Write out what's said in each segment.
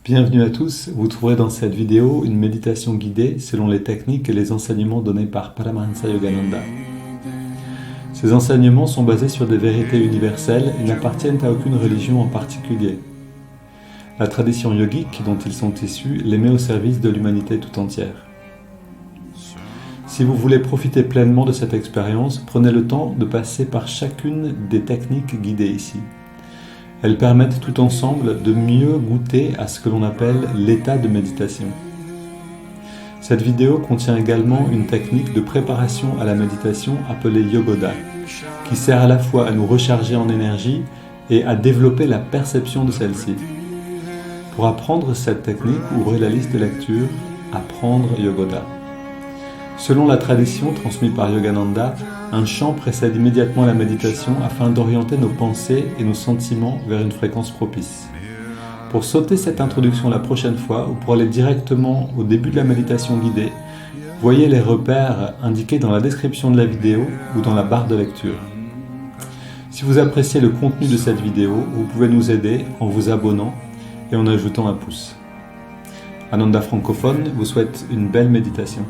Bienvenue à tous, vous trouverez dans cette vidéo une méditation guidée selon les techniques et les enseignements donnés par Paramahansa Yogananda. Ces enseignements sont basés sur des vérités universelles et n'appartiennent à aucune religion en particulier. La tradition yogique dont ils sont issus les met au service de l'humanité tout entière. Si vous voulez profiter pleinement de cette expérience, prenez le temps de passer par chacune des techniques guidées ici. Elles permettent tout ensemble de mieux goûter à ce que l'on appelle l'état de méditation. Cette vidéo contient également une technique de préparation à la méditation appelée Yogoda, qui sert à la fois à nous recharger en énergie et à développer la perception de celle-ci. Pour apprendre cette technique, ouvrez la liste de lecture « Apprendre Yogoda ». Selon la tradition transmise par Yogananda, un chant précède immédiatement la méditation afin d'orienter nos pensées et nos sentiments vers une fréquence propice. Pour sauter cette introduction la prochaine fois ou pour aller directement au début de la méditation guidée, voyez les repères indiqués dans la description de la vidéo ou dans la barre de lecture. Si vous appréciez le contenu de cette vidéo, vous pouvez nous aider en vous abonnant et en ajoutant un pouce. Ananda francophone vous souhaite une belle méditation.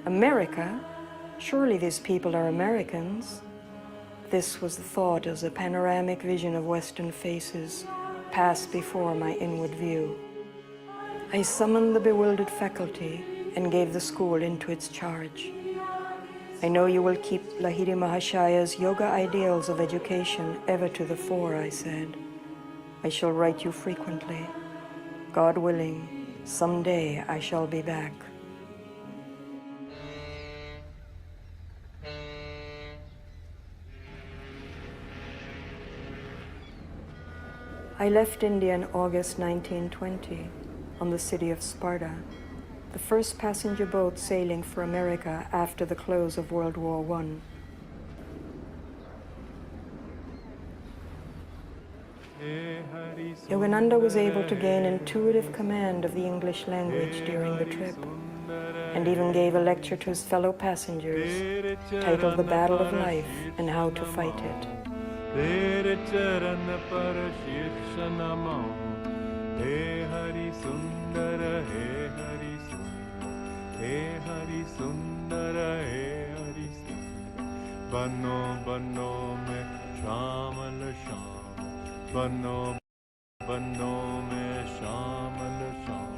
America? Surely these people are Americans. This was the thought as a panoramic vision of Western faces passed before my inward view. I summoned the bewildered faculty and gave the school into its charge. I know you will keep Lahiri Mahashaya's yoga ideals of education ever to the fore, I said. I shall write you frequently. God willing, someday I shall be back. I left India in August 1920 on the city of Sparta, the first passenger boat sailing for America after the close of World War I. Yogananda was able to gain intuitive command of the English language during the trip, and even gave a lecture to his fellow passengers titled The Battle of Life and How to Fight It. तेरे चरण पर शीर्ष नमाओ हे हरि सुंदर हे हरि सुंदर हे हरि सुंदर हे हरि सुंदर बनो बनो में श्यामल श्याम बनो बनो में श्यामल श्याम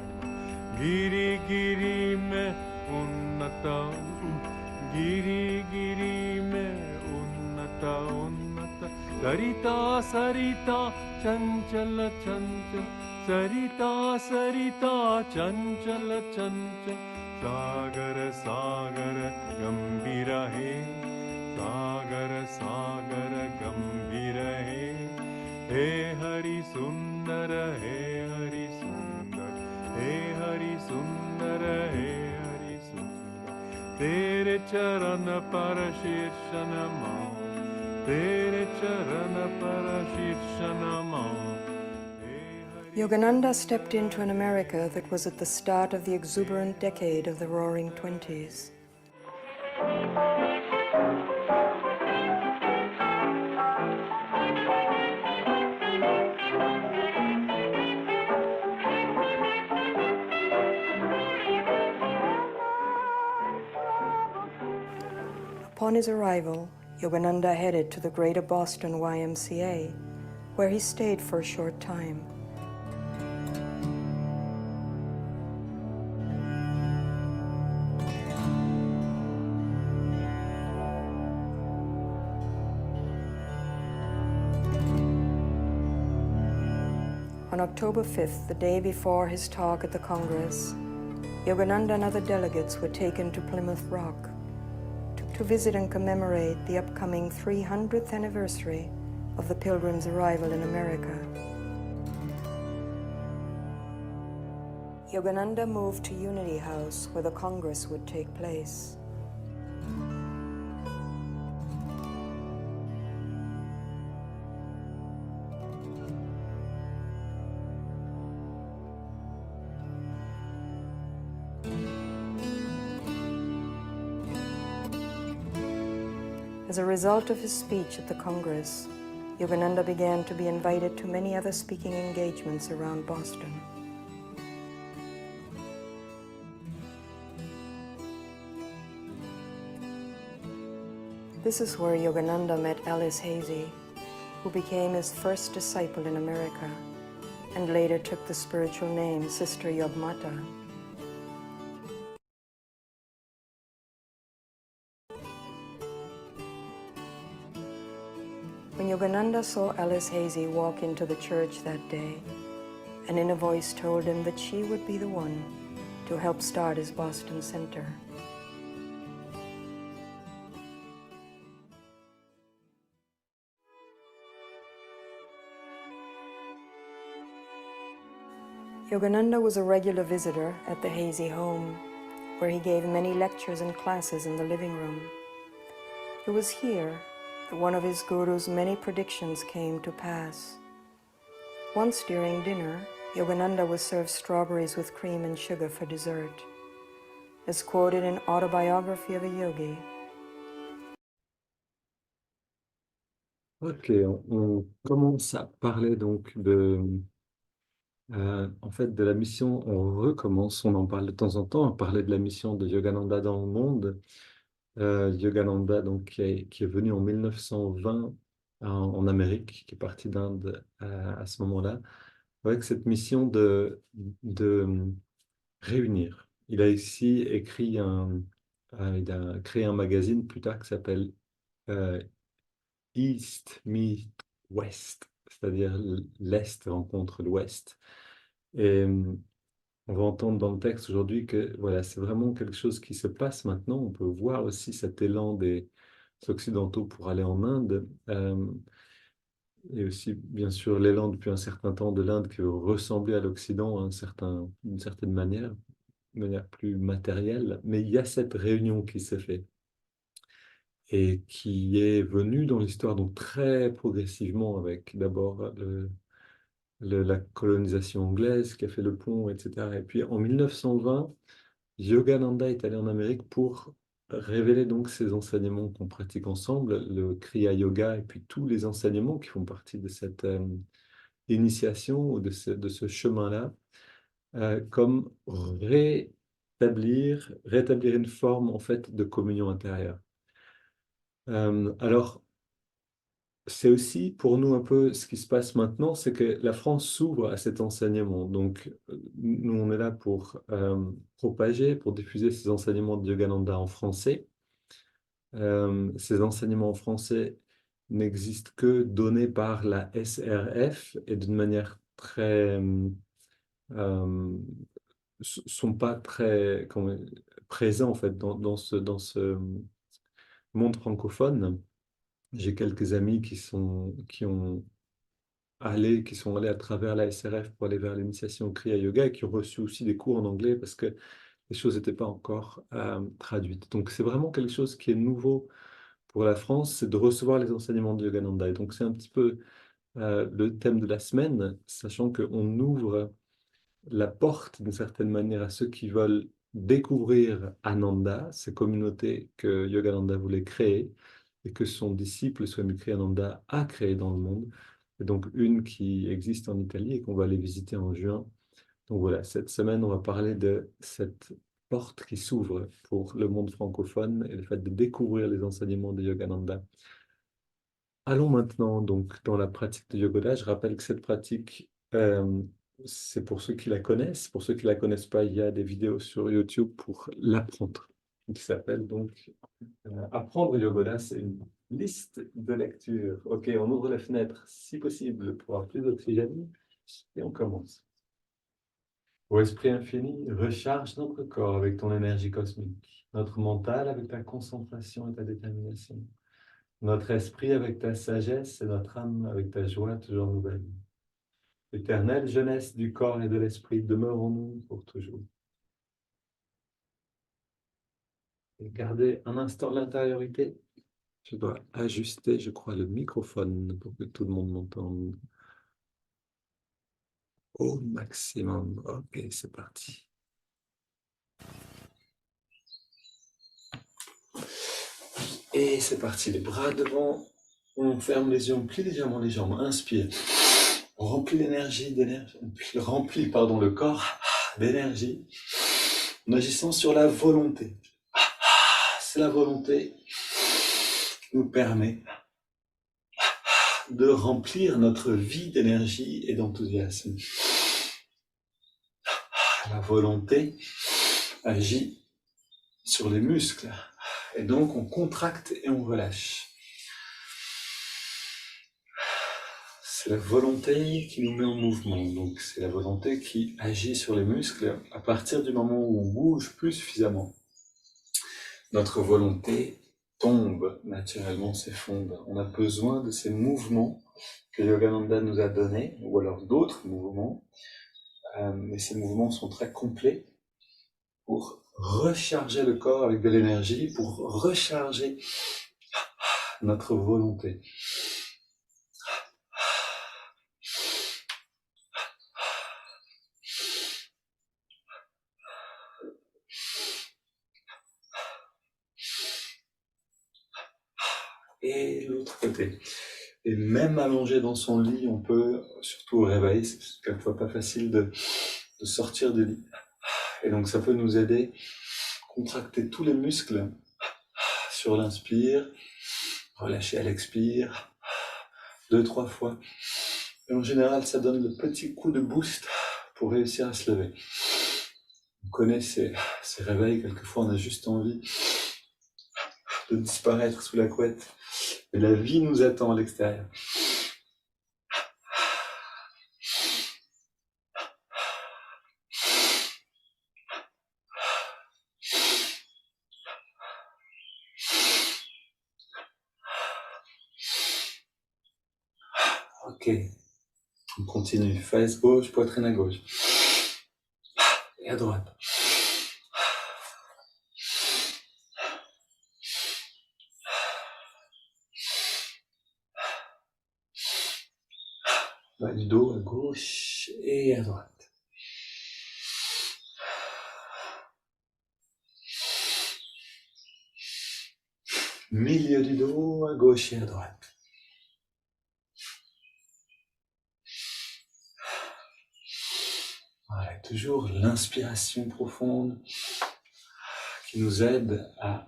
गिरी गिरी में उन्नत गिरी गिरी में उन्नत सरिता सरिता चंचल चंचल सरिता सरिता चंचल चंचल सागर सागर गंभीर है सागर सागर गंभीर है हे हरि सुंदर हे हरि सुंदर हे हरि सुंदर हे हरि सुंदर तेरे चरण पर शीर्ष नमाओ तेरे चरण पर शीर्ष नमाओ Yogananda stepped into an America that was at the start of the exuberant decade of the Roaring Twenties. Upon his arrival, Yogananda headed to the Greater Boston YMCA, where he stayed for a short time. On October 5th, the day before his talk at the Congress, Yogananda and other delegates were taken to Plymouth Rock to visit and commemorate the upcoming 300th anniversary of the Pilgrims' arrival in America. Yogananda moved to Unity House, where the Congress would take place. As a result of his speech at the Congress, Yogananda began to be invited to many other speaking engagements around Boston. This is where Yogananda met Alice Hazy, who became his first disciple in America and later took the spiritual name Sister Yogmata. When Yogananda saw Alice Hazy walk into the church that day, an inner voice told him that she would be the one to help start his Boston Center. Yogananda was a regular visitor at the Hazy home, where he gave many lectures and classes in the living room. It was here that one of his guru's many predictions came to pass. Once during dinner, Yogananda was served strawberries with cream and sugar for dessert. As quoted in Autobiography of a Yogi, Ok, on commence à parler donc en fait, de la mission. On recommence, on en parle de temps en temps, à parler de la mission de Yogananda dans le monde. Yogananda, donc, qui est venu en 1920 en Amérique, qui est parti d'Inde à ce moment-là, avec cette mission de réunir. Il a ici écrit il a créé un magazine plus tard qui s'appelle euh, East Meet West, c'est-à-dire l'Est rencontre l'Ouest. Et on va entendre dans le texte aujourd'hui que voilà, c'est vraiment quelque chose qui se passe maintenant. On peut voir aussi cet élan des Occidentaux pour aller en Inde, et aussi bien sûr l'élan depuis un certain temps de l'Inde qui veut ressembler à l'Occident d'une certaine manière, de manière plus matérielle. Mais il y a cette réunion qui s'est faite et qui est venue dans l'histoire donc très progressivement avec d'abord la colonisation anglaise qui a fait le pont, etc. Et puis en 1920, Yogananda est allé en Amérique pour révéler donc ces enseignements qu'on pratique ensemble, le Kriya Yoga et puis tous les enseignements qui font partie de cette initiation ou de ce chemin-là, comme rétablir une forme en fait de communion intérieure. Alors, c'est aussi pour nous un peu ce qui se passe maintenant, c'est que la France s'ouvre à cet enseignement. Donc, nous, on est là pour propager, pour diffuser ces enseignements de Yogananda en français. Ces enseignements en français n'existent que donnés par la SRF et d'une manière très... sont pas très présents en fait dans ce monde francophone. J'ai quelques amis qui sont allés à travers la SRF pour aller vers l'initiation au Kriya Yoga et qui ont reçu aussi des cours en anglais parce que les choses n'étaient pas encore traduites. Donc c'est vraiment quelque chose qui est nouveau pour la France, c'est de recevoir les enseignements de Yogananda. Et donc c'est un petit peu le thème de la semaine, sachant qu'on ouvre la porte d'une certaine manière à ceux qui veulent découvrir Ananda, ces communautés que Yogananda voulait créer et que son disciple Swami Kriyananda a créé dans le monde. Et donc une qui existe en Italie et qu'on va aller visiter en juin. Donc voilà, cette semaine, on va parler de cette porte qui s'ouvre pour le monde francophone et le fait de découvrir les enseignements de Yogananda. Allons maintenant donc dans la pratique de Yogoda. Je rappelle que cette pratique, c'est pour ceux qui la connaissent. Pour ceux qui ne la connaissent pas, il y a des vidéos sur YouTube pour l'apprendre, qui s'appelle donc Apprendre Yogoda. C'est une liste de lecture. Ok, on ouvre la fenêtre si possible pour avoir plus d'oxygène et on commence. Ô Esprit infini, recharge notre corps avec ton énergie cosmique, notre mental avec ta concentration et ta détermination, notre esprit avec ta sagesse et notre âme avec ta joie toujours nouvelle. Éternelle jeunesse du corps et de l'esprit, demeure en nous pour toujours. Et gardez un instant l'intériorité. Je dois ajuster, je crois, le microphone pour que tout le monde m'entende au maximum. Ok, c'est parti. Et c'est parti, les bras devant. On ferme les yeux, on plie légèrement les jambes. Inspire. On remplit on remplit le corps d'énergie en agissant sur la volonté. C'est la volonté qui nous permet de remplir notre vie d'énergie et d'enthousiasme. La volonté agit sur les muscles et donc on contracte et on relâche. C'est la volonté qui nous met en mouvement, donc c'est la volonté qui agit sur les muscles à partir du moment où on bouge plus suffisamment. Notre volonté tombe naturellement, s'effondre. On a besoin de ces mouvements que Yogananda nous a donnés, ou alors d'autres mouvements, mais ces mouvements sont très complets pour recharger le corps avec de l'énergie, pour recharger notre volonté. Et l'autre côté. Et même allongé dans son lit, on peut, surtout au réveil, c'est quelquefois pas facile de sortir du lit. Et donc ça peut nous aider à contracter tous les muscles sur l'inspire, relâcher à l'expire, 2-3 fois. Et en général, ça donne le petit coup de boost pour réussir à se lever. On connaît ces réveils, quelquefois on a juste envie de disparaître sous la couette. Mais la vie nous attend à l'extérieur. Ok, on continue. Fesse gauche, poitrine à gauche. Et à droite. Bas du dos à gauche et à droite. Milieu du dos à gauche et à droite. Voilà, toujours l'inspiration profonde qui nous aide à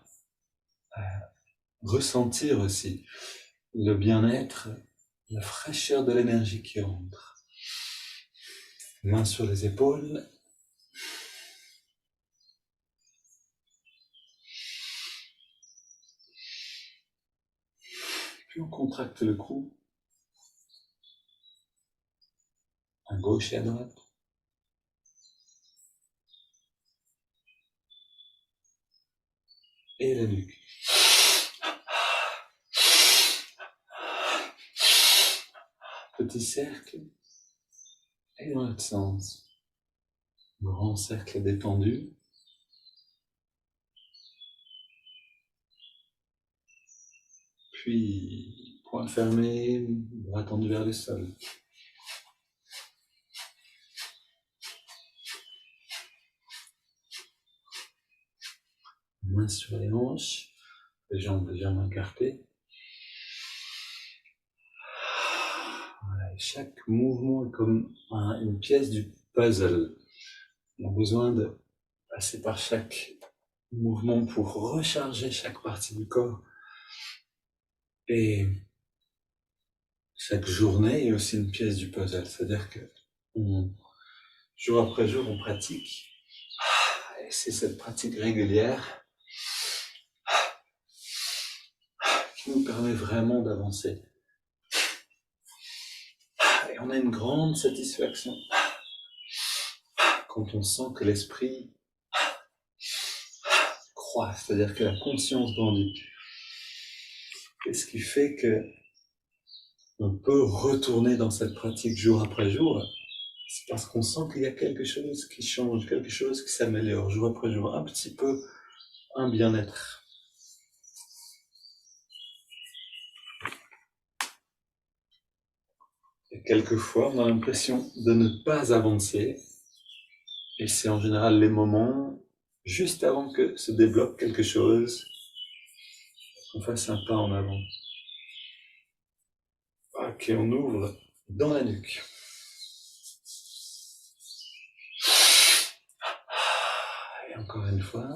ressentir aussi le bien-être, la fraîcheur de l'énergie qui rentre. Mains sur les épaules. Puis on contracte le cou. À gauche et à droite. Et la nuque. Petit cercle. Et dans l'autre sens. Grand cercle détendu. Puis, poing fermé, bras tendus vers le sol. Mains sur les hanches, les jambes légèrement écartées. Voilà, et chaque mouvement est comme une pièce du puzzle. On a besoin de passer par chaque mouvement pour recharger chaque partie du corps. Et chaque journée est aussi une pièce du puzzle, c'est-à-dire que jour après jour, on pratique. Et c'est cette pratique régulière qui nous permet vraiment d'avancer. Et on a une grande satisfaction quand on sent que l'esprit croît, c'est-à-dire que la conscience grandit. Et ce qui fait que on peut retourner dans cette pratique jour après jour, c'est parce qu'on sent qu'il y a quelque chose qui change, quelque chose qui s'améliore jour après jour, un petit peu un bien-être. Et quelquefois, on a l'impression de ne pas avancer, et c'est en général les moments juste avant que se débloque quelque chose, qu'on fasse un pas en avant. Ok, on ouvre dans la nuque. Et encore une fois,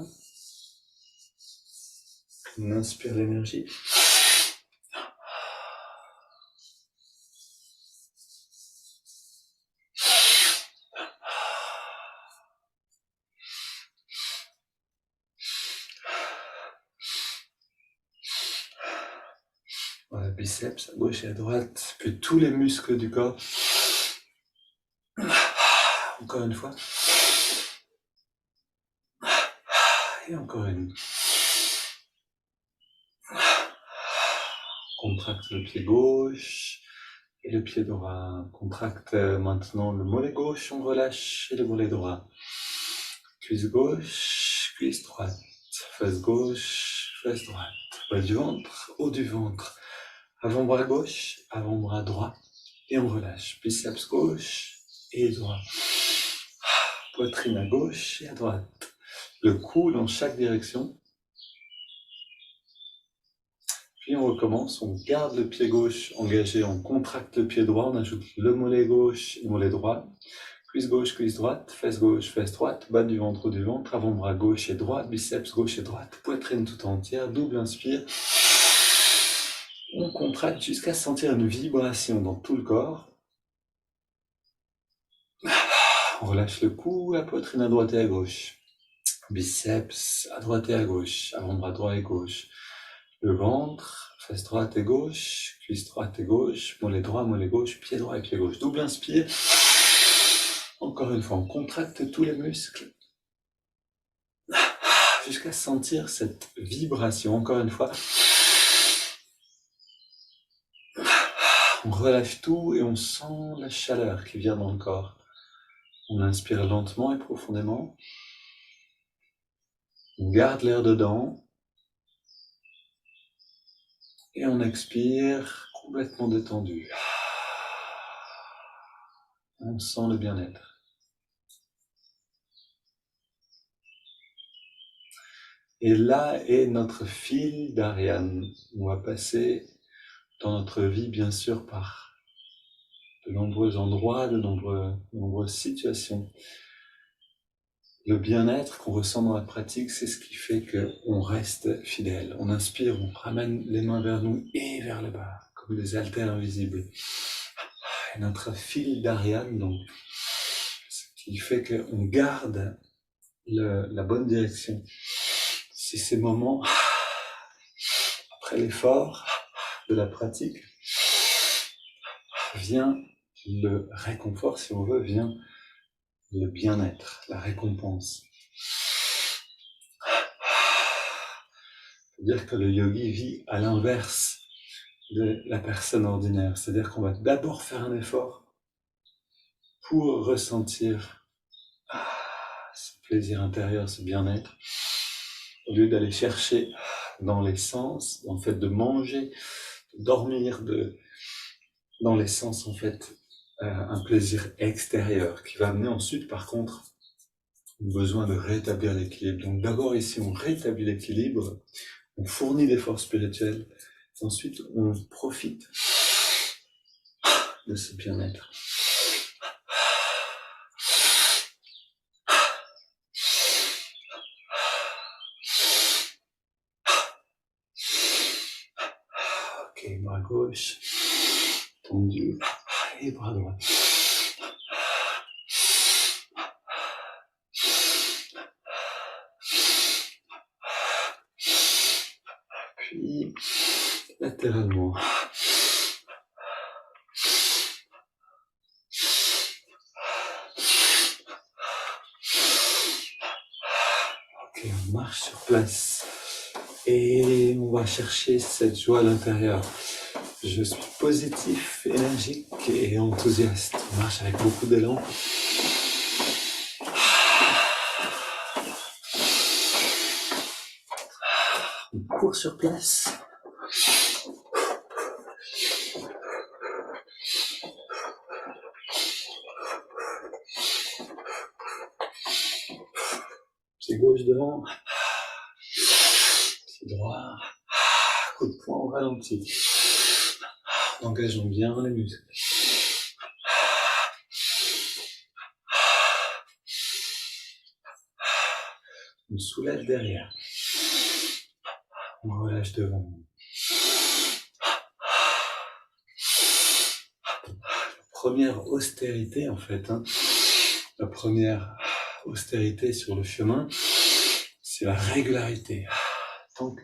on inspire l'énergie. Voilà, biceps à gauche et à droite, puis tous les muscles du corps. Encore une fois. Et encore une. Contracte le pied gauche et le pied droit. Contracte maintenant le mollet gauche, on relâche, et le mollet droit. Cuisse gauche, cuisse droite. Fesse gauche, fesse droite. Bas du ventre, haut du ventre. Avant-bras gauche, avant-bras droit. Et on relâche. Biceps gauche et droit. Poitrine à gauche et à droite. Le cou dans chaque direction. Puis on recommence, on garde le pied gauche engagé, on contracte le pied droit, on ajoute le mollet gauche et le mollet droit. Cuisse gauche, cuisse droite, fesse gauche, fesse droite, bas du ventre, haut du ventre, avant-bras gauche et droit, biceps gauche et droite, poitrine tout entière, double inspire. On contracte jusqu'à sentir une vibration dans tout le corps. On relâche le cou, la poitrine à droite et à gauche. Biceps à droite et à gauche, avant-bras droit et gauche. Le ventre, fesse droite et gauche, cuisse droite et gauche, mollet droit, mollet gauche, pied droit et pied gauche. Double inspire. Encore une fois, on contracte tous les muscles. Jusqu'à sentir cette vibration. Encore une fois. On relâche tout et on sent la chaleur qui vient dans le corps. On inspire lentement et profondément. On garde l'air dedans. Et on expire complètement détendu. On sent le bien-être. Et là est notre fil d'Ariane. On va passer dans notre vie, bien sûr, par de nombreux endroits, de nombreuses situations. Le bien-être qu'on ressent dans la pratique, c'est ce qui fait qu'on reste fidèle. On inspire, on ramène les mains vers nous et vers le bas, comme des haltères invisibles. Et notre fil d'Ariane, donc, ce qui fait qu'on garde la bonne direction. C'est ces moments, après l'effort de la pratique, vient le réconfort, si on veut, vient le bien-être, la récompense. C'est-à-dire que le yogi vit à l'inverse de la personne ordinaire. C'est-à-dire qu'on va d'abord faire un effort pour ressentir ce plaisir intérieur, ce bien-être, au lieu d'aller chercher dans les sens, dans le fait de manger, de dormir, dans les sens en fait, un plaisir extérieur qui va amener ensuite par contre besoin de rétablir l'équilibre. Donc d'abord ici on rétablit l'équilibre, on fournit l'effort spirituel, et ensuite on profite de ce bien-être. Ok, bras gauche, tendu, et bras droit. Puis, latéralement. Ok, on marche sur place. Et on va chercher cette joie à l'intérieur. Je suis positif, énergique et enthousiaste. On marche avec beaucoup d'élan. On court sur place. Pied gauche devant. Pied droit. coup de poing au ralenti. Engageons bien les muscles. On soulève derrière. On relâche devant. Première austérité en fait. La première austérité sur le chemin, c'est la régularité. Tant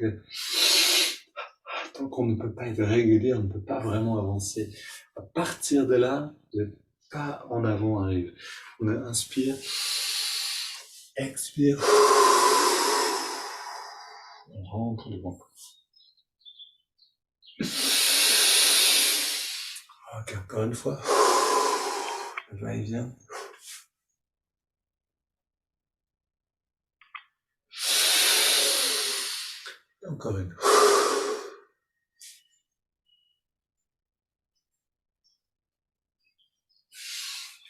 qu'on ne peut pas être régulier, on ne peut pas vraiment avancer. À partir de là, le pas en avant arrive. On inspire, expire, on rentre devant. Ok, encore une fois. Le va-et-vient. Et encore une.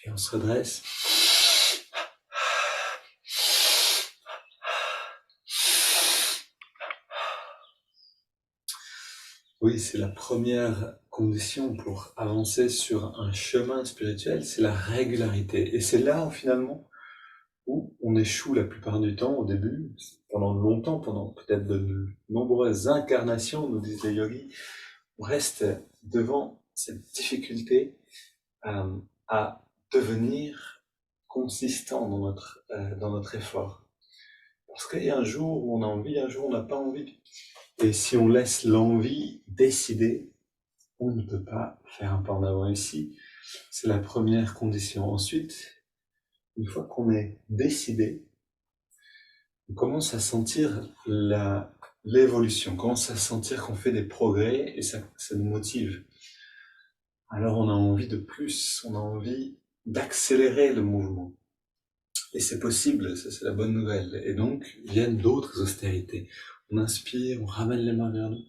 Et on se redresse. Oui, c'est la première condition pour avancer sur un chemin spirituel, c'est la régularité. Et c'est là, finalement, où on échoue la plupart du temps au début, pendant longtemps, pendant peut-être de nombreuses incarnations, nous disent les yogis, on reste devant cette difficulté à devenir consistant dans notre effort. Parce qu'il y a un jour où on a envie, un jour où on n'a pas envie. Et si on laisse l'envie décider, on ne peut pas faire un pas en avant ici. C'est la première condition. Ensuite, une fois qu'on est décidé, on commence à sentir l'évolution, on commence à sentir qu'on fait des progrès et ça nous motive. Alors on a envie de plus, on a envie d'accélérer le mouvement. Et c'est possible, ça c'est la bonne nouvelle. Et donc viennent d'autres austérités. On inspire, on ramène les mains vers nous.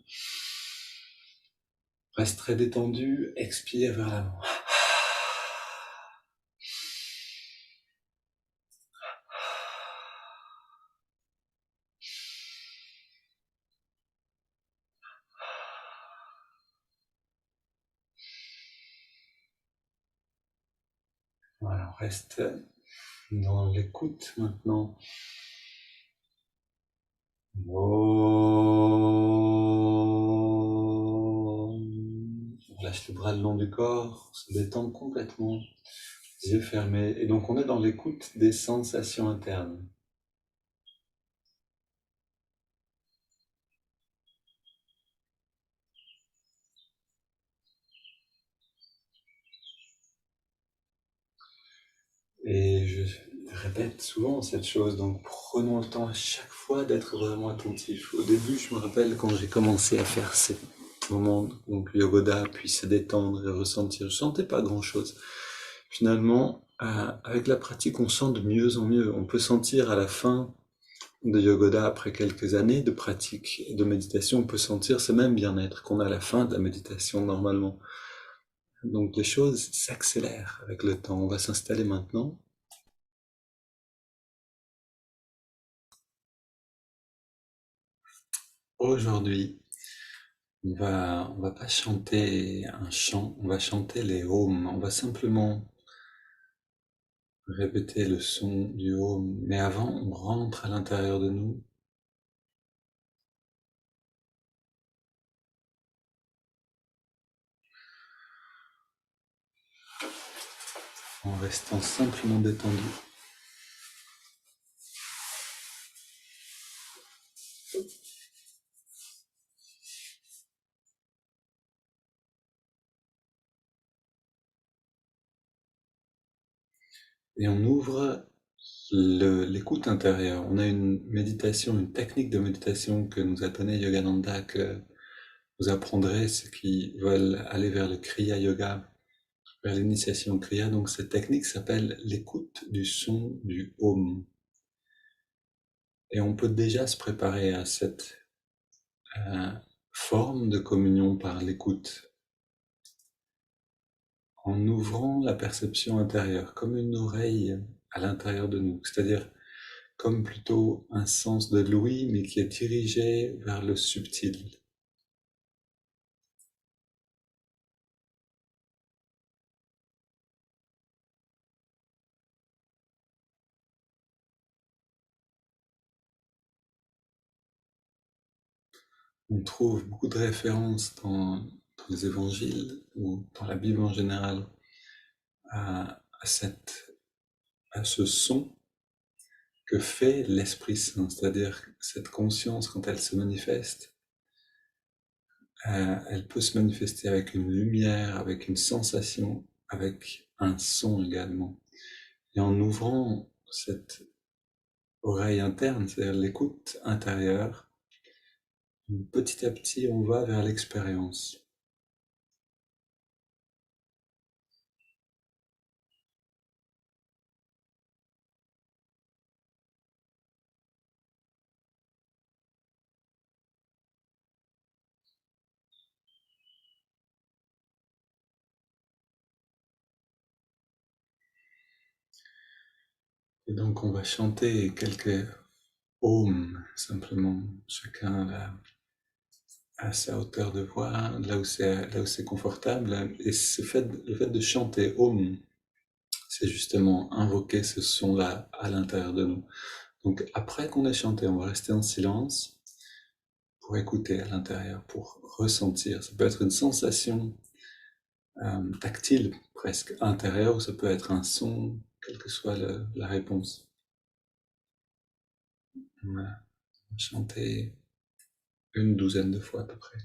Reste très détendu, expire vers l'avant. Voilà, on reste dans l'écoute maintenant. On lâche les bras le long du corps, on se détend complètement, les yeux fermés. Et donc on est dans l'écoute des sensations internes. Et je répète souvent cette chose, donc prenons le temps à chaque fois d'être vraiment attentif. Au début, je me rappelle quand j'ai commencé à faire ces moments, donc yogoda, puis se détendre et ressentir, je sentais pas grand-chose. Finalement, avec la pratique, on sent de mieux en mieux. On peut sentir à la fin de yogoda, après quelques années de pratique et de méditation, on peut sentir ce même bien-être qu'on a à la fin de la méditation normalement. Donc les choses s'accélèrent avec le temps. On va s'installer maintenant. Aujourd'hui, on va pas chanter un chant, on va chanter les Om. On va simplement répéter le son du Om. Mais avant, on rentre à l'intérieur de nous. En restant simplement détendu. Et on ouvre l'écoute intérieure. On a une méditation, une technique de méditation que nous a donné Yogananda, que vous apprendrez ceux qui veulent aller vers le Kriya Yoga, vers l'initiation Kriya. Donc cette technique s'appelle l'écoute du son du Om. Et on peut déjà se préparer à cette forme de communion par l'écoute en ouvrant la perception intérieure, comme une oreille à l'intérieur de nous, c'est-à-dire comme plutôt un sens de l'ouïe, mais qui est dirigé vers le subtil. On trouve beaucoup de références dans les évangiles ou dans la Bible en général à ce son que fait l'Esprit Saint, c'est-à-dire cette conscience quand elle se manifeste, elle peut se manifester avec une lumière, avec une sensation, avec un son également. Et en ouvrant cette oreille interne, c'est-à-dire l'écoute intérieure, petit à petit on va vers l'expérience. Et donc on va chanter quelques ohms, simplement, chacun à sa hauteur de voix, là où c'est confortable. Et le fait de chanter Om, c'est justement invoquer ce son-là à l'intérieur de nous. Donc après qu'on ait chanté, on va rester en silence pour écouter à l'intérieur, pour ressentir. Ça peut être une sensation tactile presque intérieure, ou ça peut être un son, quelle que soit la réponse. On va chanter une douzaine de fois à peu près.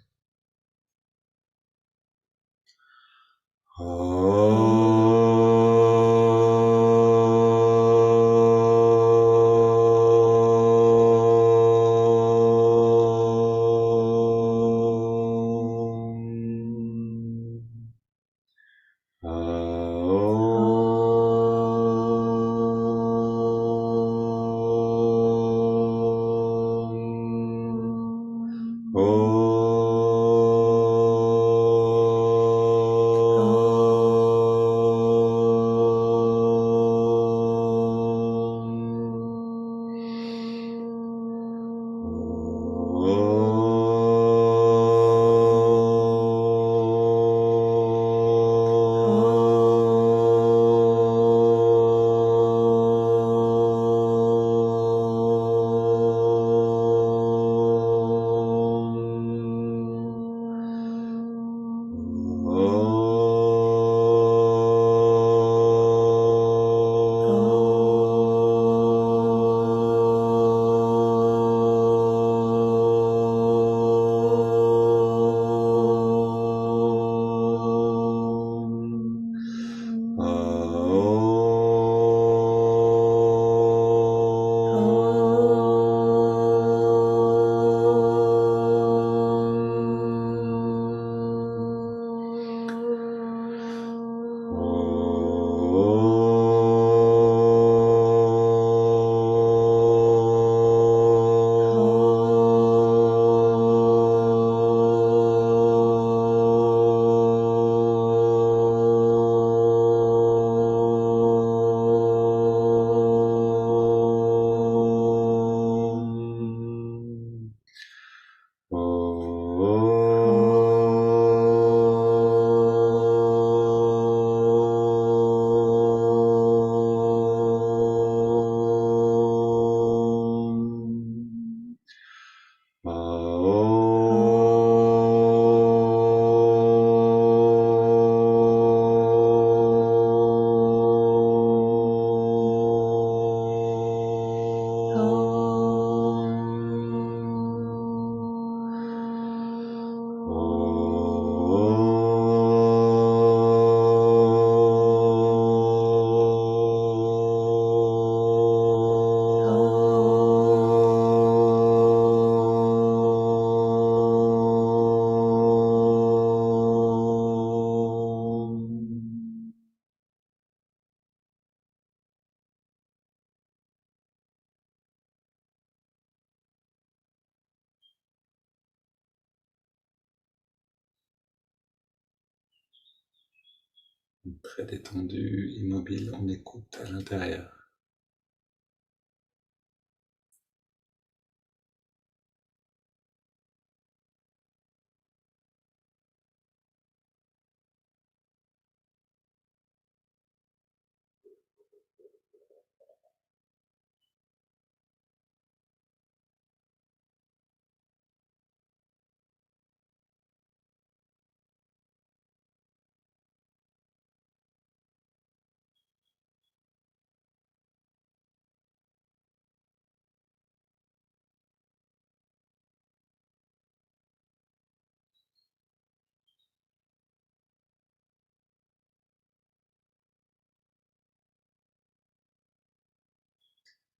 Très détendu, immobile, on écoute à l'intérieur.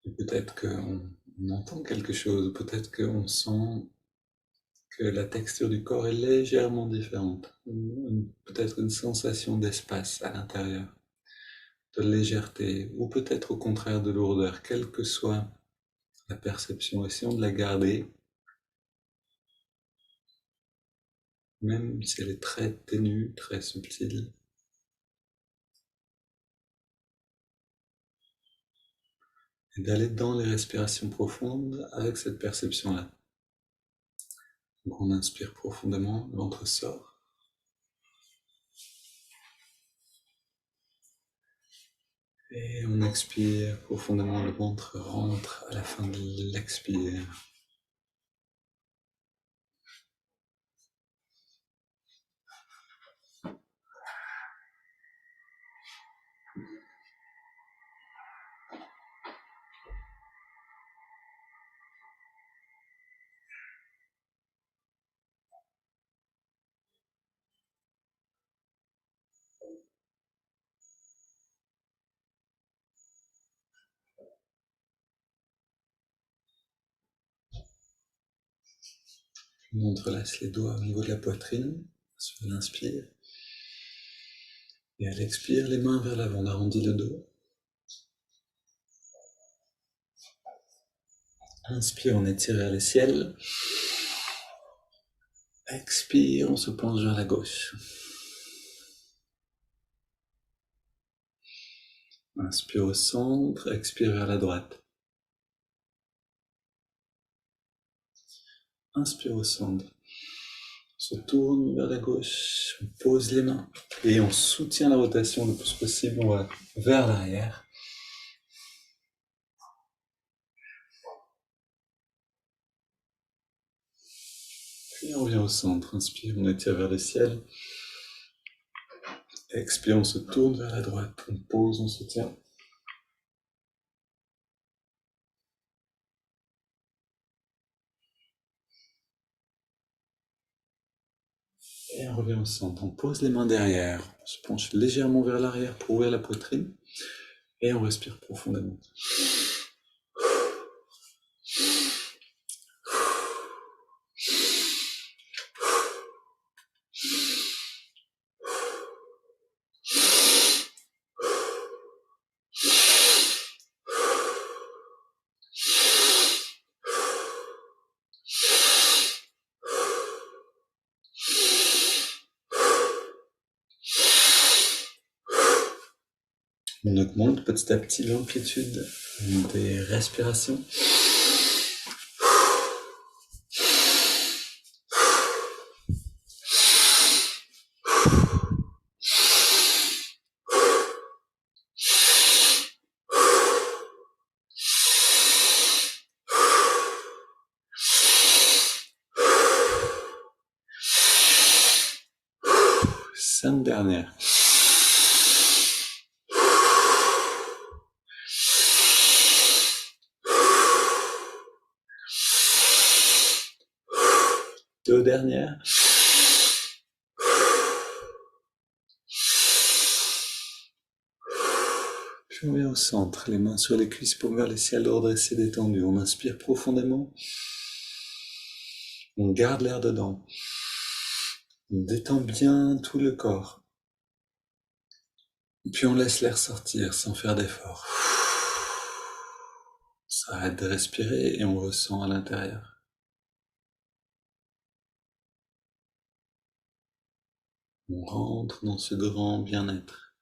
Et peut-être qu'on entend quelque chose, peut-être qu'on sent que la texture du corps est légèrement différente. Peut-être une sensation d'espace à l'intérieur, de légèreté, ou peut-être au contraire de lourdeur, quelle que soit la perception. Essayons de la garder, même si elle est très ténue, très subtile. Et d'aller dans les respirations profondes avec cette perception-là. Donc on inspire profondément, le ventre sort. Et on expire profondément, le ventre rentre à la fin de l'expire. On entrelace les doigts au niveau de la poitrine sur l'inspire. Et à l'expire, les mains vers l'avant, on arrondit le dos. Inspire, on étire vers le ciel. Expire, on se penche vers la gauche. Inspire au centre, expire vers la droite. Inspire au centre. On se tourne vers la gauche, on pose les mains et on soutient la rotation le plus possible, on va vers l'arrière. Puis on revient au centre, inspire, on étire vers le ciel. Expire, on se tourne vers la droite, on pose, on se tient. Et on revient au centre, on pose les mains derrière, on se penche légèrement vers l'arrière pour ouvrir la poitrine. Et on respire profondément. On augmente petit à petit l'amplitude des respirations. Cinq dernières. Deux dernières. Puis on vient au centre, les mains sur les cuisses pour vers le ciel redressé, détendu. On inspire profondément. On garde l'air dedans. On détend bien tout le corps. Puis on laisse l'air sortir sans faire d'effort. Ça arrête de respirer et on ressent à l'intérieur. On rentre dans ce grand bien-être.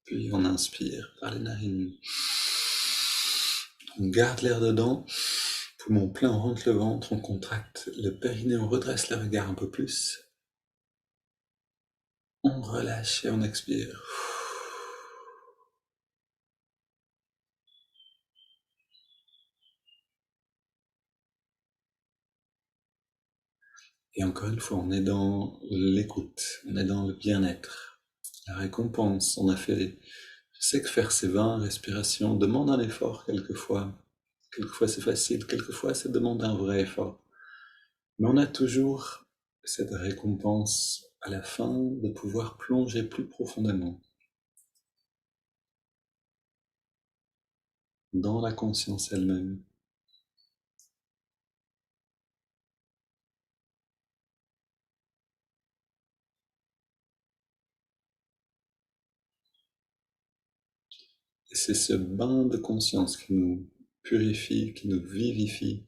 Puis on inspire par les narines. On garde l'air dedans. Poumon plein, on rentre le ventre, on contracte le périnée, on redresse le regard un peu plus. On relâche et on expire. Et encore une fois, on est dans l'écoute, on est dans le bien-être. La récompense, je sais que faire ces 20 respirations demande un effort quelquefois. Quelquefois c'est facile, quelquefois ça demande un vrai effort. Mais on a toujours cette récompense à la fin de pouvoir plonger plus profondément dans la conscience elle-même. Et c'est ce bain de conscience qui nous purifie, qui nous vivifie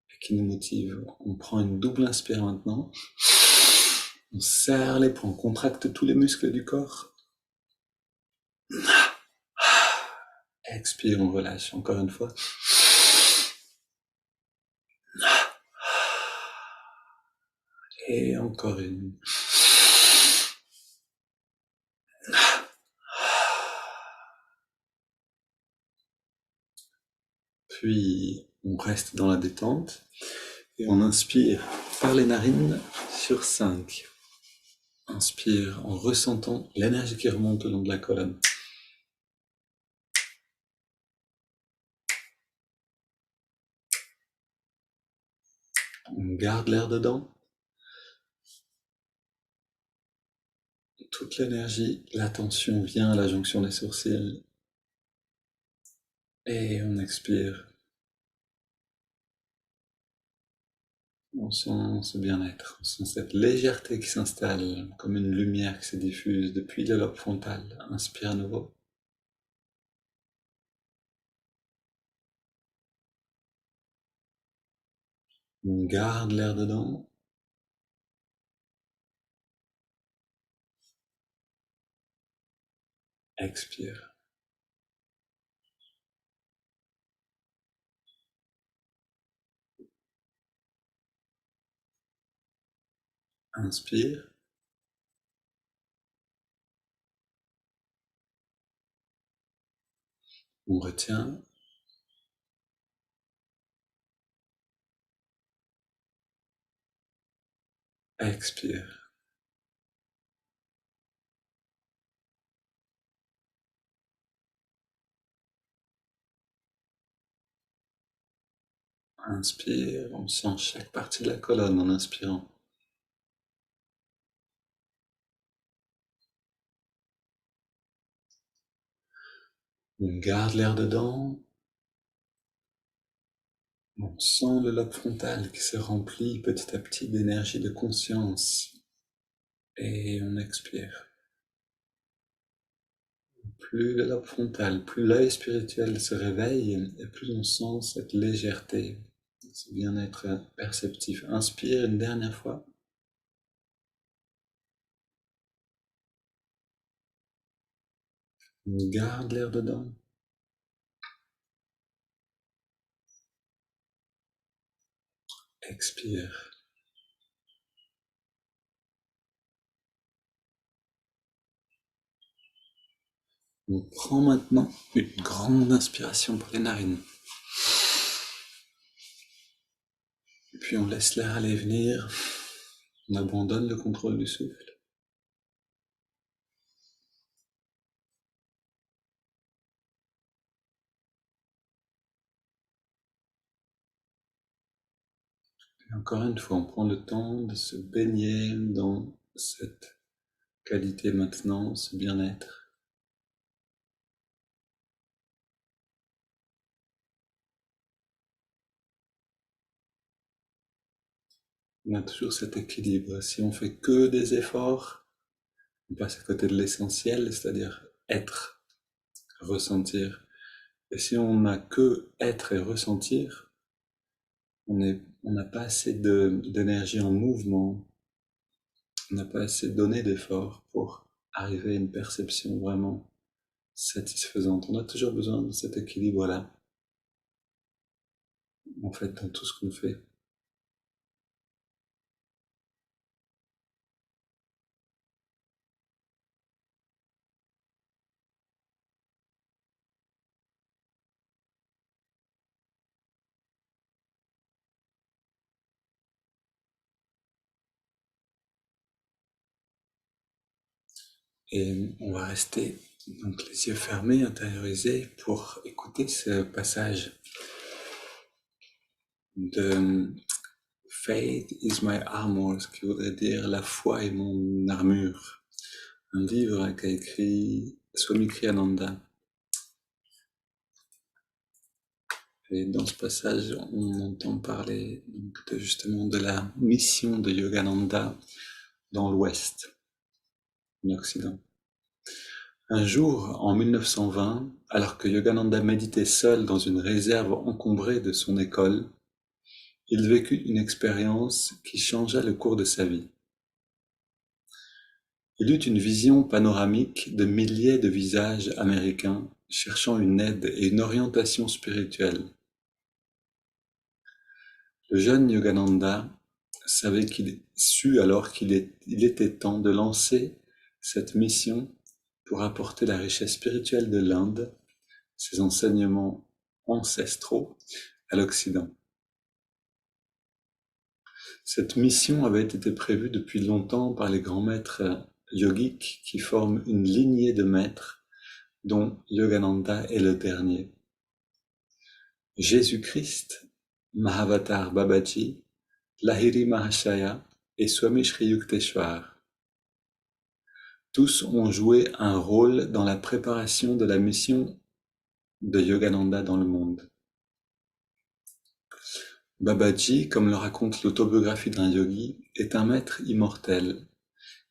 et qui nous motive. On prend une double inspire maintenant. On serre les poings, on contracte tous les muscles du corps. Expire, on relâche encore une fois. Et encore une. Puis on reste dans la détente et on inspire par les narines sur 5. Inspire en ressentant l'énergie qui remonte le long de la colonne. On garde l'air dedans. Toute l'énergie, l'attention vient à la jonction des sourcils. Et on expire. On sent ce bien-être, on sent cette légèreté qui s'installe, comme une lumière qui se diffuse depuis le lobe frontal. Inspire à nouveau. On garde l'air dedans. Expire. Inspire. On retient. Expire. Inspire. On sent chaque partie de la colonne en inspirant. On garde l'air dedans. On sent le lobe frontal qui se remplit petit à petit d'énergie de conscience. Et on expire. Plus le lobe frontal, plus l'œil spirituel se réveille, et plus on sent cette légèreté, ce bien-être perceptif. Inspire une dernière fois. On garde l'air dedans. Expire. On prend maintenant une grande inspiration pour les narines. Puis on laisse l'air aller venir. On abandonne le contrôle du souffle. Et encore une fois, on prend le temps de se baigner dans cette qualité maintenant, ce bien-être. On a toujours cet équilibre. Si on fait que des efforts, on passe à côté de l'essentiel, c'est-à-dire être, ressentir. Et si on n'a que être et ressentir, on n'a pas assez d'énergie en mouvement, on n'a pas assez donné d'efforts pour arriver à une perception vraiment satisfaisante. On a toujours besoin de cet équilibre-là, en fait, dans tout ce qu'on fait. Et on va rester donc les yeux fermés, intériorisés, pour écouter ce passage de Faith is my armor, ce qui voudrait dire la foi est mon armure. Un livre qu'a écrit Swami Kriyananda. Et dans ce passage, on entend parler donc justement de la mission de Yogananda dans l'Ouest, en Occident. Un jour, en 1920, alors que Yogananda méditait seul dans une réserve encombrée de son école, il vécut une expérience qui changea le cours de sa vie. Il eut une vision panoramique de milliers de visages américains cherchant une aide et une orientation spirituelle. Le jeune Yogananda sut alors qu'il était temps de lancer cette mission pour apporter la richesse spirituelle de l'Inde, ses enseignements ancestraux, à l'Occident. Cette mission avait été prévue depuis longtemps par les grands maîtres yogiques qui forment une lignée de maîtres dont Yogananda est le dernier. Jésus-Christ, Mahavatar Babaji, Lahiri Mahashaya et Swami Shri Yukteswar. Tous ont joué un rôle dans la préparation de la mission de Yogananda dans le monde. Babaji, comme le raconte l'autobiographie d'un yogi, est un maître immortel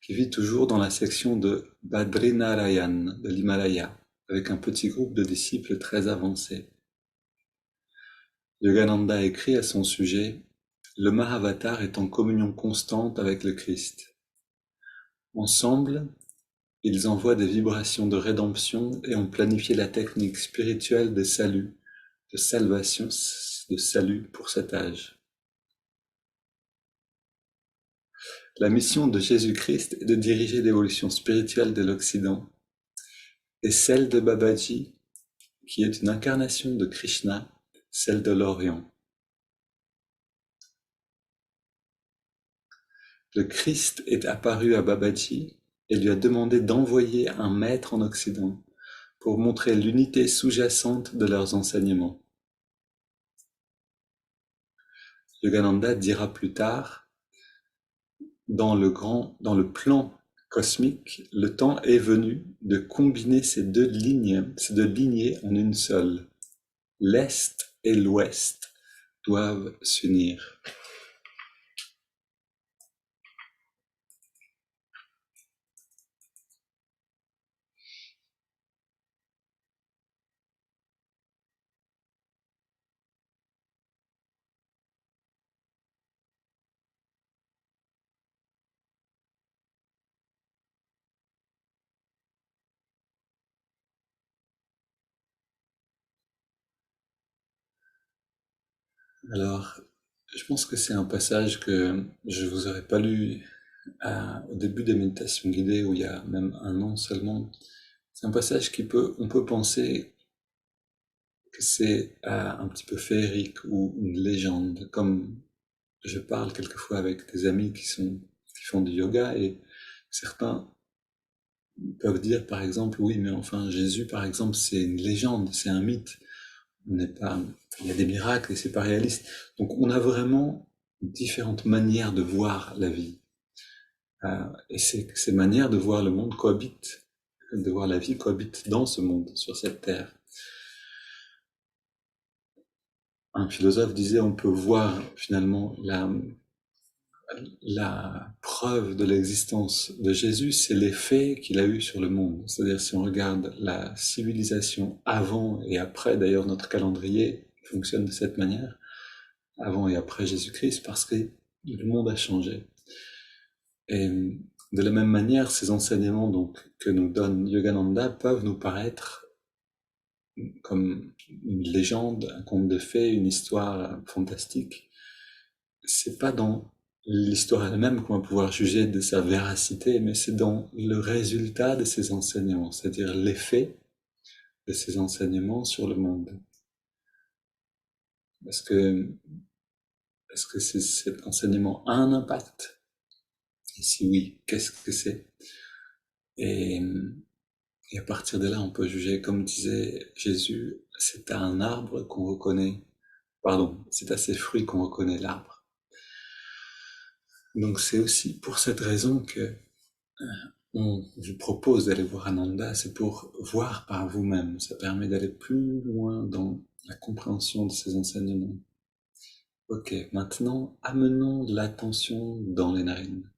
qui vit toujours dans la section de Badrinarayan de l'Himalaya, avec un petit groupe de disciples très avancés. Yogananda écrit à son sujet: le Mahavatar est en communion constante avec le Christ. Ensemble, ils envoient des vibrations de rédemption et ont planifié la technique spirituelle de salut, de salvation, de salut pour cet âge. La mission de Jésus-Christ est de diriger l'évolution spirituelle de l'Occident, et celle de Babaji, qui est une incarnation de Krishna, celle de l'Orient. Le Christ est apparu à Babaji et lui a demandé d'envoyer un maître en Occident pour montrer l'unité sous-jacente de leurs enseignements. Yogananda dira plus tard: dans le plan cosmique, le temps est venu de combiner ces deux lignées en une seule. L'Est et l'Ouest doivent s'unir. Alors, je pense que c'est un passage que je vous aurais pas lu au début des méditations guidées, où il y a même un an seulement. C'est un passage on peut penser que c'est un petit peu féerique ou une légende, comme je parle quelquefois avec des amis qui font du yoga, et certains peuvent dire par exemple: oui, mais enfin Jésus par exemple c'est une légende, c'est un mythe, il y a des miracles et c'est pas réaliste. Donc on a vraiment différentes manières de voir la vie. Et ces manières de voir le monde cohabitent, de voir la vie cohabitent dans ce monde, sur cette terre. Un philosophe disait: on peut voir finalement la preuve de l'existence de Jésus, c'est l'effet qu'il a eu sur le monde. C'est-à-dire, si on regarde la civilisation avant et après, d'ailleurs notre calendrier fonctionne de cette manière, avant et après Jésus-Christ, parce que le monde a changé. Et de la même manière, ces enseignements donc que nous donne Yogananda peuvent nous paraître comme une légende, un conte de fées, une histoire fantastique. C'est pas dans l'histoire elle-même qu'on va pouvoir juger de sa véracité, mais c'est dans le résultat de ces enseignements, c'est-à-dire l'effet de ces enseignements sur le monde. Est-ce que cet enseignement a un impact? Et si oui, qu'est-ce que c'est? Et, et à partir de là, on peut juger, comme disait Jésus, c'est à un arbre qu'on reconnaît, pardon, c'est à ses fruits qu'on reconnaît l'arbre. Donc c'est aussi pour cette raison que on vous propose d'aller voir Ananda, c'est pour voir par vous-même. Ça permet d'aller plus loin dans la compréhension de ces enseignements. Ok, maintenant amenons l'attention dans les narines.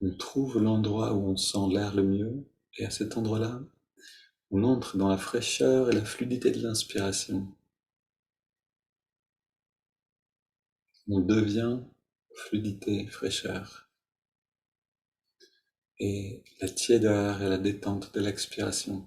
On trouve l'endroit où on sent l'air le mieux, et à cet endroit-là, on entre dans la fraîcheur et la fluidité de l'inspiration. On devient fluidité, fraîcheur, et la tiédeur et la détente de l'expiration.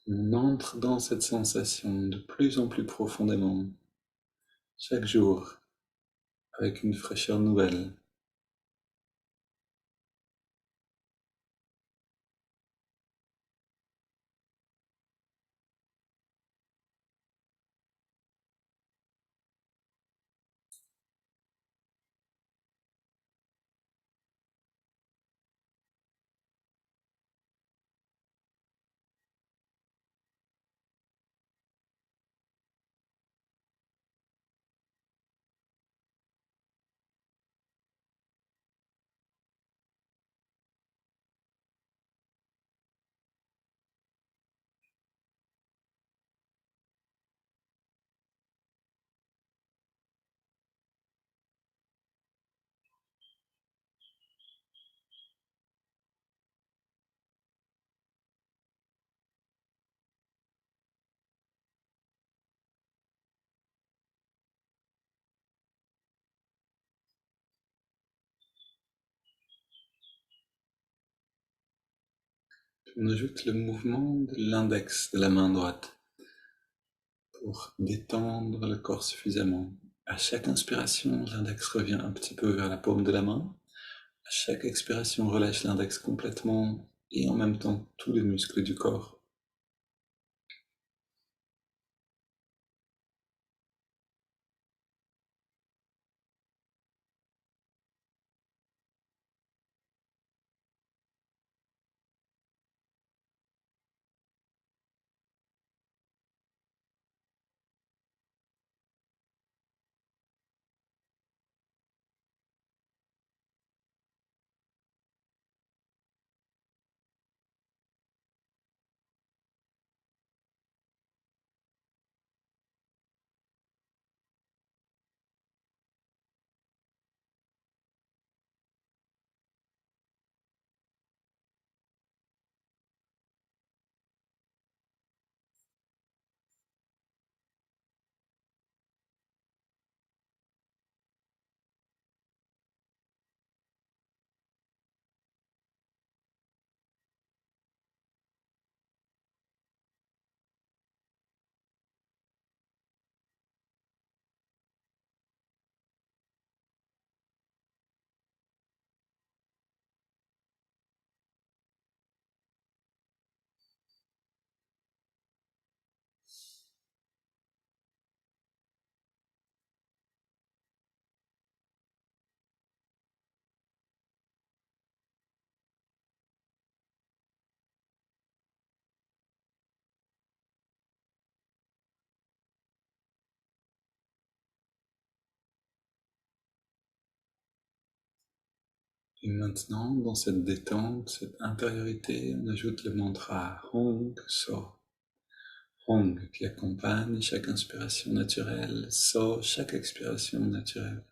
On entre dans cette sensation de plus en plus profondément, chaque jour, avec une fraîcheur nouvelle. On ajoute le mouvement de l'index de la main droite pour détendre le corps suffisamment. À chaque inspiration, l'index revient un petit peu vers la paume de la main. À chaque expiration, relâche l'index complètement et en même temps tous les muscles du corps. Et maintenant, dans cette détente, cette intériorité, on ajoute le mantra Hong So. Hong qui accompagne chaque inspiration naturelle, So chaque expiration naturelle.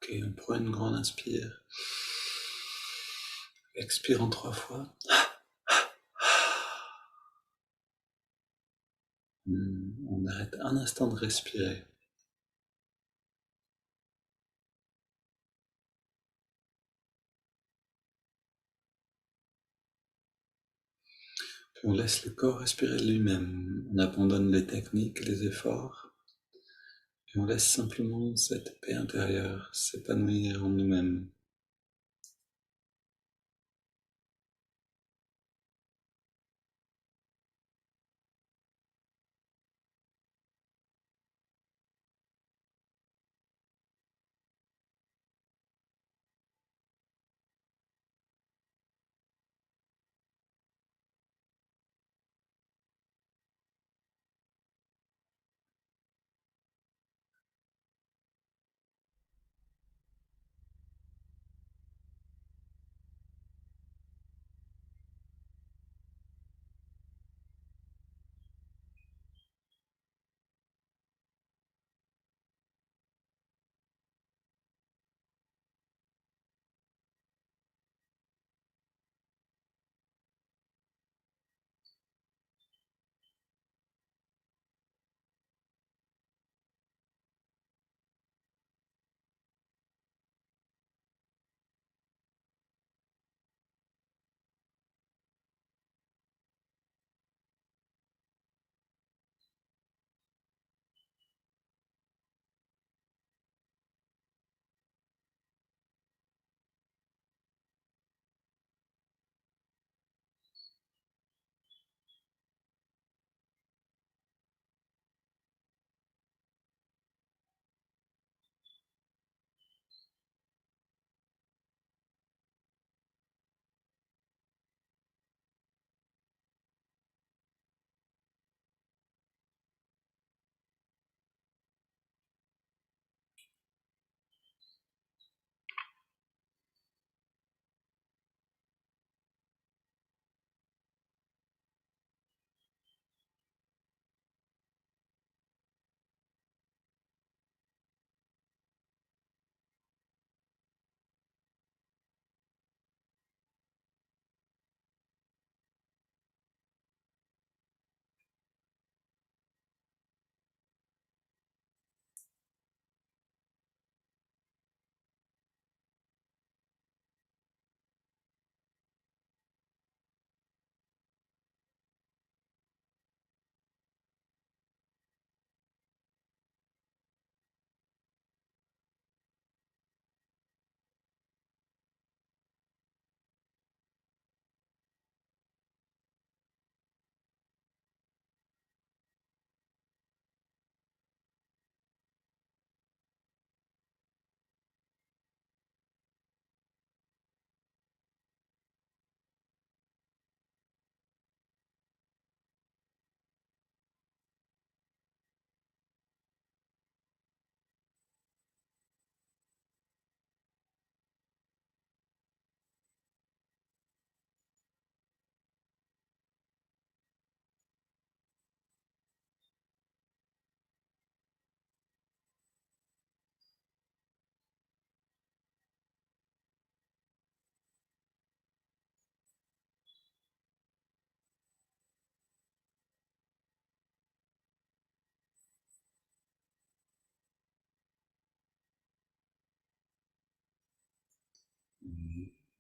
Ok, on prend une grande inspire. Expire en 3 fois. On arrête un instant de respirer. Puis on laisse le corps respirer de lui-même. On abandonne les techniques et les efforts. Et on laisse simplement cette paix intérieure s'épanouir en nous-mêmes.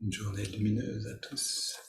Une journée lumineuse à tous.